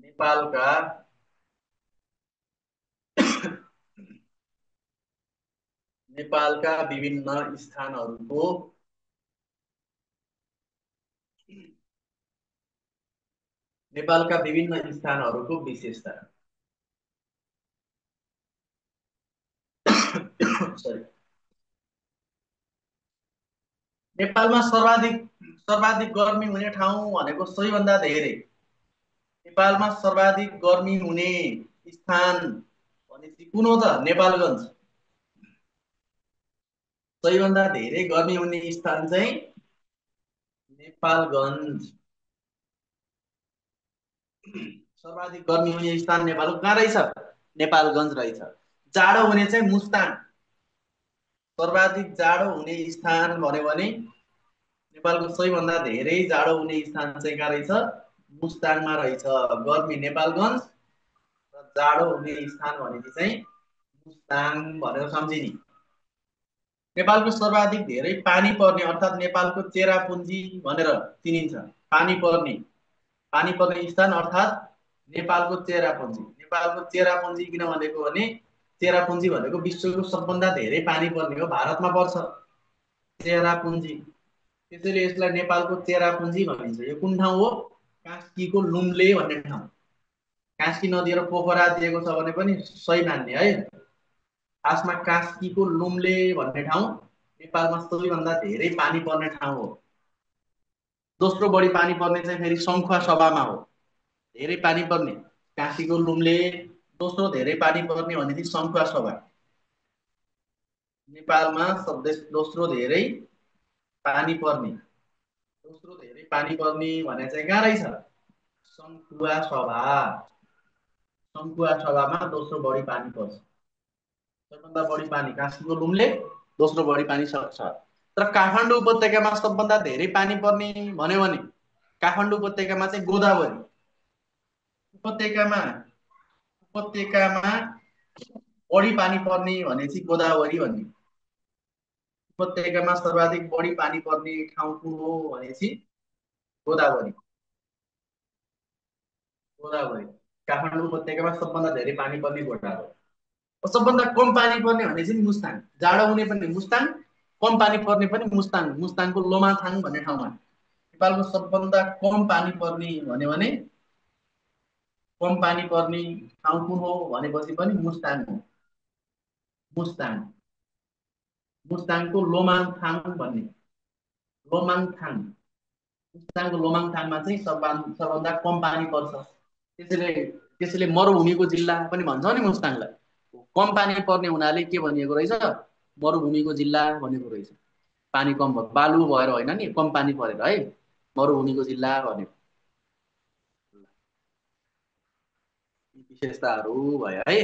नेपालका नेपालका विभिन्न स्थानहरूको नेपालका विभिन्न स्थानहरूको विशेषता। सरी, नेपालमा सर्वाधिक गर्मी हुने ठाउँ भनेको सबैभन्दा धेरै नेपालमा सर्वाधिक गर्मी हुने स्थान भनेपछि कुन हो त? नेपालगञ्ज। सबैभन्दा धेरै गर्मी हुने स्थान चाहिँ नेपालगञ्ज। सर्वाधिक गर्मी हुने स्थान नेपालको कहाँ रहेछ? नेपालगञ्ज रहेछ। जाडो हुने चाहिँ मुस्ताङ। सर्वाधिक जाडो हुने स्थान भन्यो भने नेपालको सबैभन्दा धेरै जाडो हुने स्थान चाहिँ कहाँ रहेछ? मुस्ताङमा रहेछ। गर्मी नेपालगञ्ज र जाडो हुने स्थान भनेको चाहिँ मुस्ताङ भनेर सम्झिने। नेपालको सर्वाधिक धेरै पानी पर्ने अर्थात् नेपालको चेरापुञ्जी भनेर चिनिन्छ। पानी पर्ने स्थान अर्थात् नेपालको चेरापुञ्जी। नेपालको चेरापुञ्जी किन भनेको भने चेरापुञ्जी भनेको विश्वको सबभन्दा धेरै पानी पर्ने हो, भारतमा पर्छ चेरापुञ्जी। त्यसैले यसलाई नेपालको चेरापुञ्जी भनिन्छ। यो कुन ठाउँ हो? कास्कीको लुम्ले भन्ने ठाउँ। कास्की नदी र पोखरा दिएको छ भने पनि सही मान्ने है। खासमा कास्कीको लुम्ले भन्ने ठाउँ नेपालमा सबैभन्दा धेरै पानी पर्ने ठाउँ हो। दोस्रो बढी पानी पर्ने चाहिँ फेरि सङ्खुवा सभामा हो। धेरै पानी पर्ने कास्कीको लुम्ले, दोस्रो धेरै पानी पर्ने भनेदेखि सङ्खुवा सभा। नेपालमा दोस्रो धेरै पानी पर्ने भने चाहिँ कहाँ रहेछ? सङ्खुवा सभा। सङ्खुवा सभामा दोस्रो बढी पानी पर्छ। सबभन्दा बढी पानी कास्कीको लुम्ले, दोस्रो बढी पानी सक्छ। तर काठमाडौँ उपत्यकामा सबभन्दा धेरै पानी पर्ने भन्यो भने काठमाडौँ उपत्यकामा चाहिँ गोदावरी। उपत्यकामा बढी पानी पर्ने भनेपछि गोदावरी भन्ने। उपत्यकामा सर्वाधिक बढी पानी पर्ने ठाउँ कुन हो भनेपछि गोदावरी। काठमाडौँ उपत्यकामा सबभन्दा धेरै पानी पर्ने गोदावरी। सबभन्दा कम पानी पर्ने भने चाहिँ मुस्ताङ। जाडो हुने पनि मुस्ताङ, कम पानी पर्ने पनि मुस्ताङ। मुस्ताङको लोमाथाङ भन्ने ठाउँमा। नेपालको सबभन्दा कम पानी पर्ने भन्यो भने कम पानी पर्ने ठाउँ कुन हो भनेपछि पनि मुस्ताङ हो। मुस्ताङको लोमाङथाङ भन्ने। मुस्ताङको लोमाङथाङमा चाहिँ सबभन्दा कम पानी पर्छ। त्यसैले मरुभूमिको जिल्ला पनि भन्छ नि मुस्ताङलाई। कम पानी पर्ने हुनाले के भनिएको रहेछ? मरुभूमिको जिल्ला भनेको रहेछ। पानी कम भयो, बालु भएर होइन नि, कम पानी परेर है, मरुभूमिको जिल्ला भनेको। विशेषताहरू भयो है।